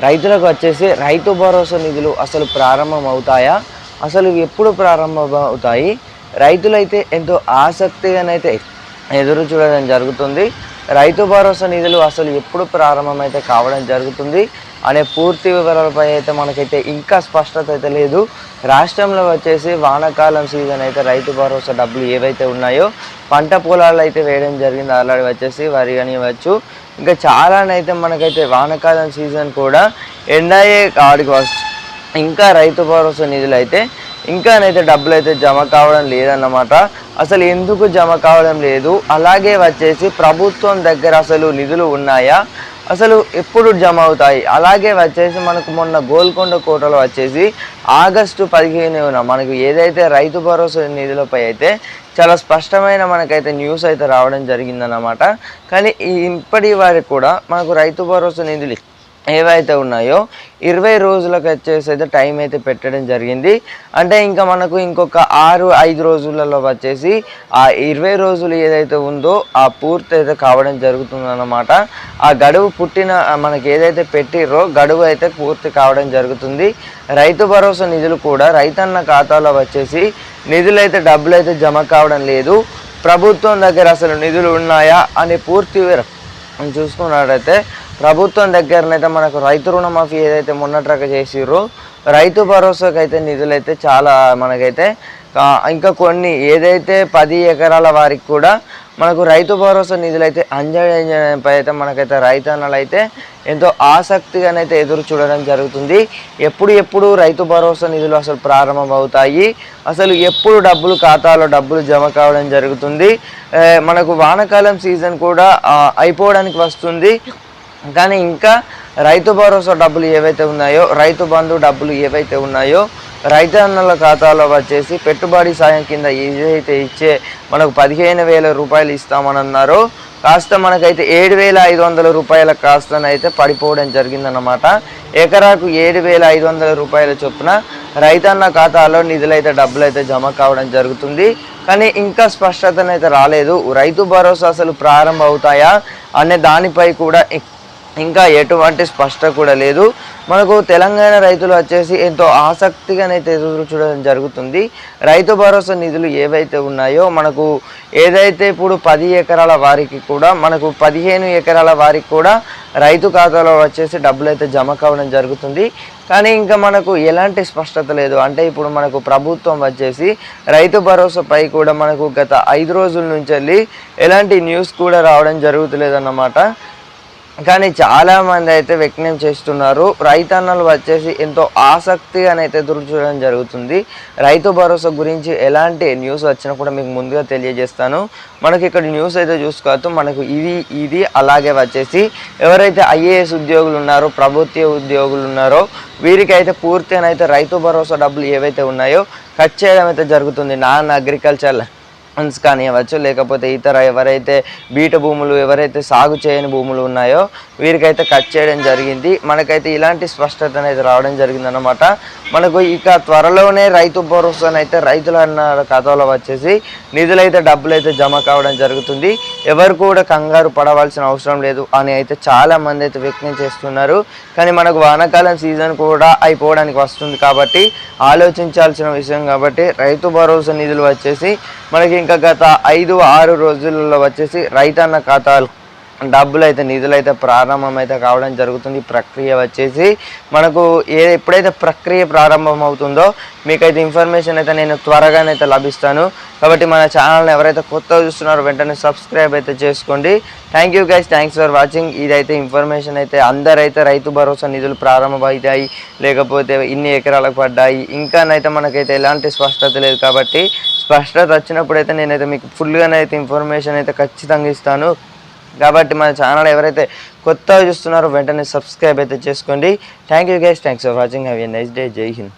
రైతులకు వచ్చేసి రైతు భరోసా నిధులు అసలు ప్రారంభం అవుతాయా? అసలు ఎప్పుడు ప్రారంభం అవుతాయి? రైతులైతే ఎంతో ఆసక్తిగానైతే ఎదురు చూడడం జరుగుతుంది. రైతు భరోసా నిధులు అసలు ఎప్పుడు ప్రారంభమైతే కావడం జరుగుతుంది అనే పూర్తి వివరాలపై అయితే మనకైతే ఇంకా స్పష్టత అయితే లేదు. రాష్ట్రంలో వచ్చేసి వానాకాలం సీజన్ అయితే రైతు భరోసా డబ్బులు ఏవైతే ఉన్నాయో పంట పొలాలు అయితే వేయడం జరిగింది. ఆల్రెడీ వచ్చేసి వరి కానివ్వచ్చు, ఇంకా చాలానైతే మనకైతే వానాకాలం సీజన్ కూడా ఎండాయే కాడికి ఇంకా రైతు భరోసా నిధులు అయితే ఇంకానైతే డబ్బులు అయితే జమ కావడం లేదన్నమాట. అసలు ఎందుకు జమ కావడం లేదు, అలాగే వచ్చేసి ప్రభుత్వం దగ్గర అసలు నిధులు ఉన్నాయా, అసలు ఎప్పుడు జమ అవుతాయి, అలాగే వచ్చేసి మనకు మొన్న గోల్కొండ కోటలో వచ్చేసి ఆగస్టు 15న మనకు ఏదైతే రైతు భరోసా నిధులపై అయితే చాలా స్పష్టమైన మనకైతే న్యూస్ అయితే రావడం జరిగిందన్నమాట. కానీ ఇప్పటి వరకు కూడా మనకు రైతు భరోసా నిధులు ఏవైతే ఉన్నాయో 20 రోజులకు వచ్చేసి అయితే టైం అయితే పెట్టడం జరిగింది. అంటే ఇంకా మనకు ఇంకొక 6-5 రోజులలో వచ్చేసి ఆ 20 రోజులు ఏదైతే ఉందో ఆ పూర్తి అయితే కావడం జరుగుతుందన్నమాట. ఆ గడువు మనకి ఏదైతే పెట్టిర్రో గడువు అయితే పూర్తి కావడం జరుగుతుంది. రైతు భరోసా నిధులు కూడా రైతన్న ఖాతాలో వచ్చేసి నిధులు అయితే డబ్బులు అయితే జమ కావడం లేదు. ప్రభుత్వం దగ్గర అసలు నిధులు ఉన్నాయా అని పూర్తి చూసుకున్నట్టయితే ప్రభుత్వం దగ్గరనైతే మనకు రైతు రుణమాఫీ ఏదైతే మొన్నట్రక చేసిర్రో రైతు భరోసాకి అయితే నిధులైతే చాలా మనకైతే ఇంకా కొన్ని ఏదైతే 10 ఎకరాల వారికి కూడా మనకు రైతు భరోసా నిధులైతే అంజనపై అయితే మనకైతే రైతన్నలు అయితే ఎంతో ఆసక్తిగానైతే ఎదురు చూడడం జరుగుతుంది. ఎప్పుడు రైతు భరోసా నిధులు అసలు ప్రారంభం అవుతాయి, అసలు ఎప్పుడు ఖాతాలో డబ్బులు జమ కావడం జరుగుతుంది. మనకు వానాకాలం సీజన్ కూడా అయిపోవడానికి వస్తుంది, కానీ ఇంకా రైతు భరోసా డబ్బులు ఏవైతే ఉన్నాయో, రైతు బంధు డబ్బులు ఏవైతే ఉన్నాయో రైతన్నల ఖాతాలో వచ్చేసి పెట్టుబడి సాయం కింద ఏదైతే ఇచ్చే మనకు 15,000 రూపాయలు ఇస్తామని అన్నారో కాస్త మనకైతే 7,500 రూపాయల కాస్తనైతే పడిపోవడం జరిగిందన్నమాట. ఎకరాకు 7,500 రూపాయల చొప్పున రైతన్న ఖాతాలో నిధులైతే డబ్బులైతే జమ కావడం జరుగుతుంది. కానీ ఇంకా స్పష్టతనైతే రాలేదు. రైతు భరోసా అసలు ప్రారంభం అవుతాయా అనే దానిపై కూడా ఇంకా ఎటువంటి స్పష్టత కూడా లేదు. మనకు తెలంగాణ రైతులు వచ్చేసి ఎంతో ఆసక్తిగానైతే ఎదురు చూడడం జరుగుతుంది. రైతు భరోసా నిధులు ఏవైతే ఉన్నాయో మనకు ఏదైతే ఇప్పుడు 10 ఎకరాల వారికి కూడా మనకు 15 ఎకరాల వారికి కూడా రైతు ఖాతాలో వచ్చేసి డబ్బులు అయితే జమ కావడం జరుగుతుంది. కానీ ఇంకా మనకు ఎలాంటి స్పష్టత లేదు. అంటే ఇప్పుడు మనకు ప్రభుత్వం వచ్చేసి రైతు భరోసాపై కూడా మనకు గత 5 రోజుల నుంచి వెళ్ళి ఎలాంటి న్యూస్ కూడా రావడం జరుగుతలేదన్నమాట. కానీ చాలామంది అయితే వ్యక్తం చేస్తున్నారు, రైతన్నలు వచ్చేసి ఎంతో ఆసక్తిగానైతే ఎదురు చూడడం జరుగుతుంది. రైతు భరోసా గురించి ఎలాంటి న్యూస్ వచ్చినా కూడా మీకు ముందుగా తెలియజేస్తాను. మనకి ఇక్కడ న్యూస్ అయితే చూసుకోవచ్చు. మనకు ఇది అలాగే వచ్చేసి ఎవరైతే IAS ఉద్యోగులు ఉన్నారో, ప్రభుత్వ ఉద్యోగులు ఉన్నారో వీరికైతే పూర్తిగానైతే రైతు భరోసా డబ్బులు ఏవైతే ఉన్నాయో కట్ చేయడం అయితే జరుగుతుంది. నాన్ అగ్రికల్చర్ కానివ్వచ్చు, లేకపోతే ఇతర ఎవరైతే బీట భూములు ఎవరైతే సాగు చేయని భూములు ఉన్నాయో వీరికైతే కట్ చేయడం జరిగింది. మనకైతే ఇలాంటి స్పష్టత అనేది రావడం జరిగిందన్నమాట. మనకు ఇక త్వరలోనే రైతు భరోసానైతే రైతుల ఖాతాలో వచ్చేసి నిధులైతే డబ్బులైతే జమ కావడం జరుగుతుంది. ఎవరు కూడా కంగారు పడవలసిన అవసరం లేదు అని అయితే చాలామంది అయితే వ్యక్తం చేస్తున్నారు. కానీ మనకు వానాకాలం సీజన్ కూడా అయిపోవడానికి వస్తుంది కాబట్టి ఆలోచించాల్సిన విషయం కాబట్టి రైతు భరోసా నిధులు వచ్చేసి మనకి ఇంకా గత 5-6 రోజులలో వచ్చేసి రైతన్న ఖాతాలు డబ్బులైతే నిధులైతే ప్రారంభమైతే కావడం జరుగుతుంది. ప్రక్రియ వచ్చేసి మనకు ఎప్పుడైతే ప్రక్రియ ప్రారంభం అవుతుందో మీకైతే ఇన్ఫర్మేషన్ అయితే నేను త్వరగానైతే లభిస్తాను. కాబట్టి మన ఛానల్ని ఎవరైతే కొత్తగా చూస్తున్నారో వెంటనే సబ్స్క్రైబ్ అయితే చేసుకోండి. Thank you guys, thanks for watching. ఇదైతే ఇన్ఫర్మేషన్ అయితే అందరైతే రైతు భరోసా నిధులు ప్రారంభమవుతాయి, లేకపోతే ఇన్ని ఎకరాలకు పడ్డాయి, ఇంకానైతే మనకైతే ఎలాంటి స్పష్టత లేదు. కాబట్టి స్పష్టత వచ్చినప్పుడైతే నేనైతే మీకు ఫుల్గానైతే ఇన్ఫర్మేషన్ అయితే ఖచ్చితంగా ఇస్తాను. కాబట్టి మన ఛానల్ ఎవరైతే కొత్తగా చూస్తున్నారో వెంటనే సబ్స్క్రైబ్ అయితే చేసుకోండి. Thank you guys, thanks for watching. Have a nice day. జై హింద్.